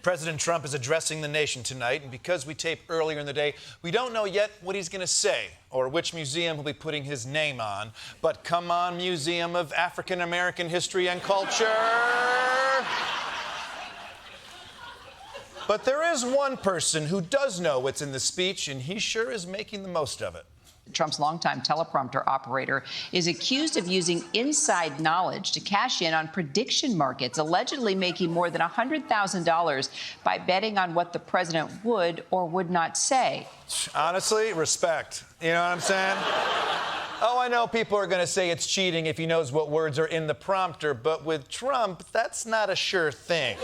President Trump is addressing the nation tonight, and because we taped earlier in the day, we don't know yet what he's going to say or which museum he'll be putting his name on. But come on, Museum of African American History and Culture. But there is one person who does know what's in the speech, and he sure is making the most of it. Trump's longtime teleprompter operator is accused of using inside knowledge to cash in on prediction markets, allegedly making more than $100,000 by betting on what the president would or would not say. Honestly, respect. You know what I'm saying? Oh, I know people are going to say it's cheating if he knows what words are in the prompter, but with Trump, that's not a sure thing.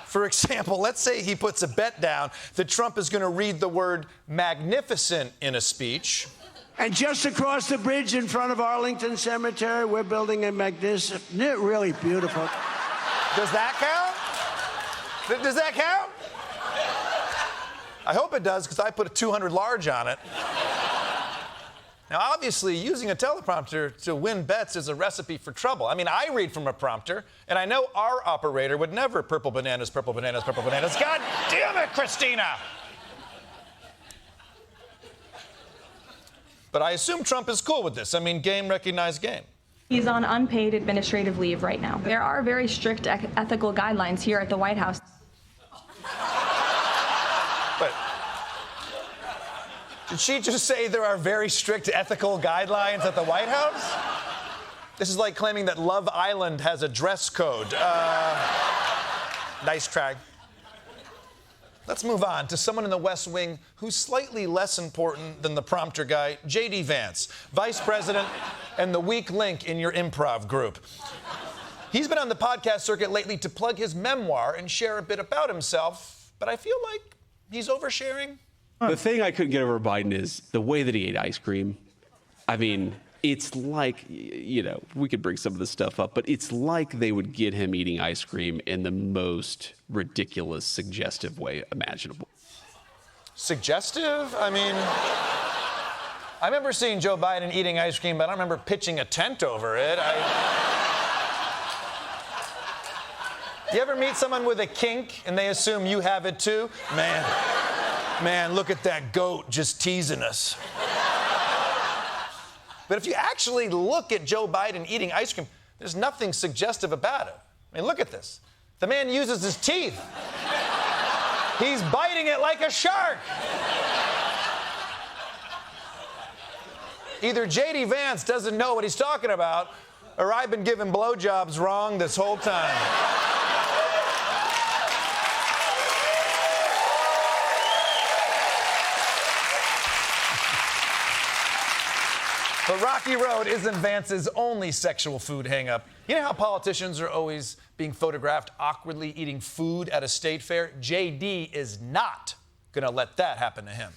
For example, let's say he puts a bet down that Trump is going to read the word magnificent in a speech. And just across the bridge in front of Arlington Cemetery, we're building a magnificent, really beautiful. Does that count? Does that count? I hope it does, because I put a 200 large on it. Now, obviously, using a teleprompter to win bets is a recipe for trouble. I mean, I read from a prompter, and I know our operator would never purple bananas, purple bananas, purple bananas. God damn it, Christina! But I assume Trump is cool with this. I mean, game recognized game. He's on unpaid administrative leave right now. There are very strict ethical guidelines here at the White House. But did she just say there are very strict ethical guidelines at the White House? This is like claiming that Love Island has a dress code. Nice try. Let's move on to someone in the West Wing who's slightly less important than the prompter guy, JD Vance, vice president and the weak link in your improv group. He's been on the podcast circuit lately to plug his memoir and share a bit about himself, but I feel like he's oversharing. The thing I couldn't get over Biden is the way that he ate ice cream. I mean, it's like, you know, we could bring some of this stuff up, but it's like they would get him eating ice cream in the most ridiculous, suggestive way imaginable. Suggestive? I mean, I remember seeing Joe Biden eating ice cream, but I don't remember pitching a tent over it. You ever meet someone with a kink and they assume you have it too? Man, look at that goat just teasing us. But if you actually look at Joe Biden eating ice cream, there's nothing suggestive about it. I mean, look at this. The man uses his teeth. He's biting it like a shark. Either JD Vance doesn't know what he's talking about, or I've been giving blowjobs wrong this whole time. But Rocky Road isn't Vance's only sexual food hang-up. You know how politicians are always being photographed awkwardly eating food at a state fair? JD is not going to let that happen to him.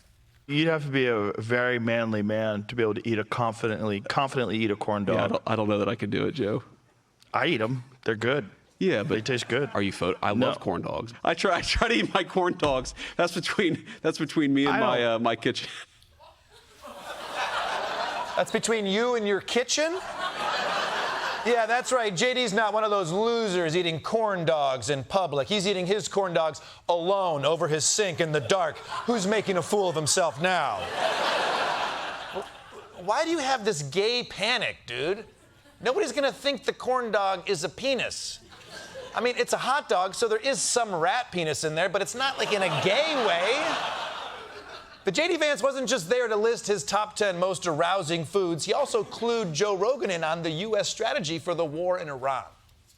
You'd have to be a very manly man to be able to eat confidently eat a corn dog. Yeah, I don't know that I could do it, Joe. I eat them. They're good. Yeah, but they taste good. Are you I love corn dogs. I try to eat my corn dogs. That's between me and my kitchen. That's between you and your kitchen? Yeah, that's right. JD's not one of those losers eating corn dogs in public. He's eating his corn dogs alone over his sink in the dark. Who's making a fool of himself now? Why do you have this gay panic, dude? Nobody's gonna think the corn dog is a penis. I mean, it's a hot dog, so there is some rat penis in there, but it's not like in a gay way. But JD Vance wasn't just there to list his top 10 most arousing foods. He also clued Joe Rogan in on the U.S. strategy for the war in Iran.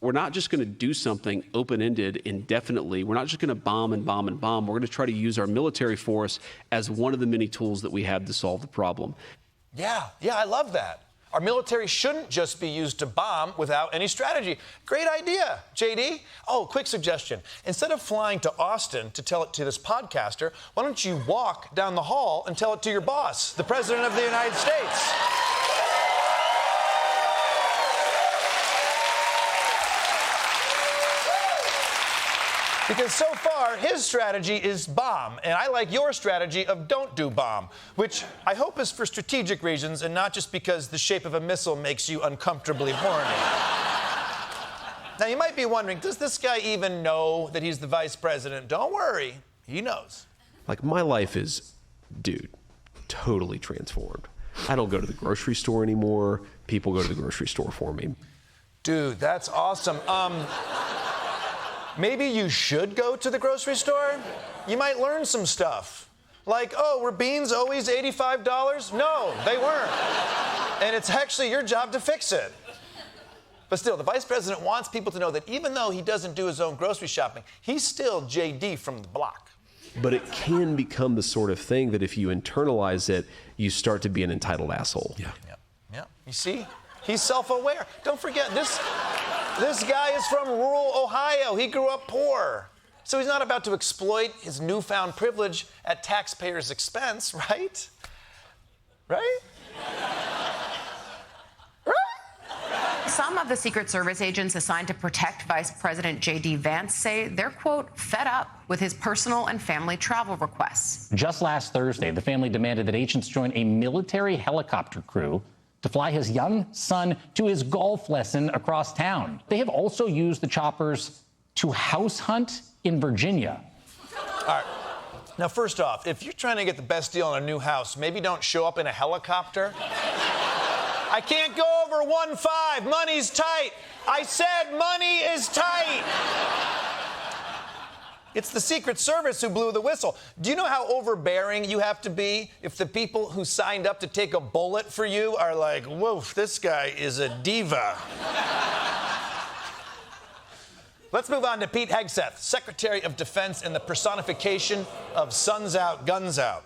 We're not just going to do something open-ended indefinitely. We're not just going to bomb and bomb and bomb. We're going to try to use our military force as one of the many tools that we have to solve the problem. Yeah, I love that. Our military shouldn't just be used to bomb without any strategy. Great idea, JD. Oh, quick suggestion. Instead of flying to Austin to tell it to this podcaster, why don't you walk down the hall and tell it to your boss, the President of the United States? Because so far, his strategy is bomb, and I like your strategy of don't do bomb, which I hope is for strategic reasons and not just because the shape of a missile makes you uncomfortably horny. Now, you might be wondering, does this guy even know that he's the vice president? Don't worry, he knows. Like, my life is, dude, totally transformed. I don't go to the grocery store anymore. People go to the grocery store for me. Dude, that's awesome. Maybe you should go to the grocery store? You might learn some stuff. Like, oh, were beans always $85? No, they weren't. And it's actually your job to fix it. But still, the vice president wants people to know that even though he doesn't do his own grocery shopping, he's still JD from the block. But it can become the sort of thing that if you internalize it, you start to be an entitled asshole. Yeah. You see? He's self-aware. Don't forget, this guy is from rural Ohio. He grew up poor. So he's not about to exploit his newfound privilege at taxpayers' expense, right? Right? Some of the Secret Service agents assigned to protect Vice President JD Vance say they're, quote, fed up with his personal and family travel requests. Just last Thursday, the family demanded that agents join a military helicopter crew to fly his young son to his golf lesson across town. They have also used the choppers to house hunt in Virginia. All right. Now, first off, if you're trying to get the best deal on a new house, maybe don't show up in a helicopter. I can't go over 1.5. Money's tight. I said money is tight. It's the Secret Service who blew the whistle. Do you know how overbearing you have to be if the people who signed up to take a bullet for you are like, whoa, this guy is a diva? Let's move on to Pete Hegseth, Secretary of Defense and the personification of suns out, guns out.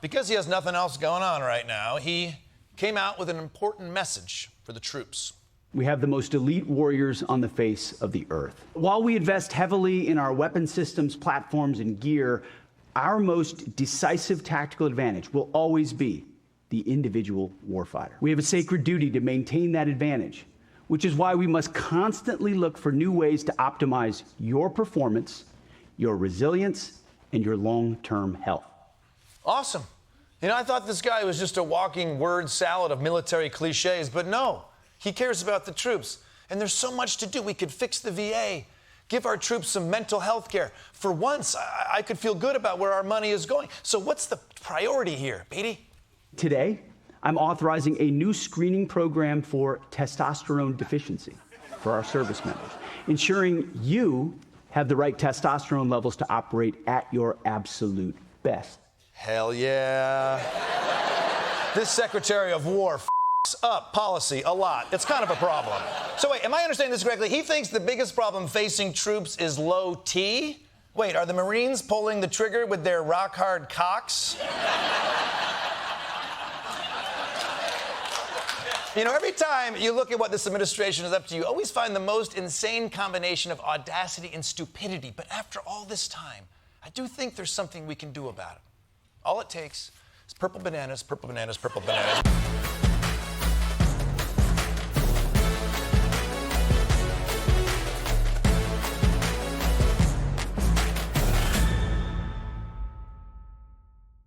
Because he has nothing else going on right now, he came out with an important message for the troops. We have the most elite warriors on the face of the earth. While we invest heavily in our weapon systems, platforms, and gear, our most decisive tactical advantage will always be the individual warfighter. We have a sacred duty to maintain that advantage, which is why we must constantly look for new ways to optimize your performance, your resilience, and your long-term health. Awesome. You know, I thought this guy was just a walking word salad of military cliches, but no. He cares about the troops. And there's so much to do. We could fix the VA, give our troops some mental health care. For once, I could feel good about where our money is going. So what's the priority here, Petey? Today, I'm authorizing a new screening program for testosterone deficiency for our service members, ensuring you have the right testosterone levels to operate at your absolute best. Hell yeah. This Secretary of War up policy a lot. It's kind of a problem. So wait, am I understanding this correctly? He thinks the biggest problem facing troops is low T? Wait, are the Marines pulling the trigger with their rock-hard cocks? You know, every time you look at what this administration is up to, you always find the most insane combination of audacity and stupidity. But after all this time, I do think there's something we can do about it. All it takes is purple bananas, purple bananas, purple bananas.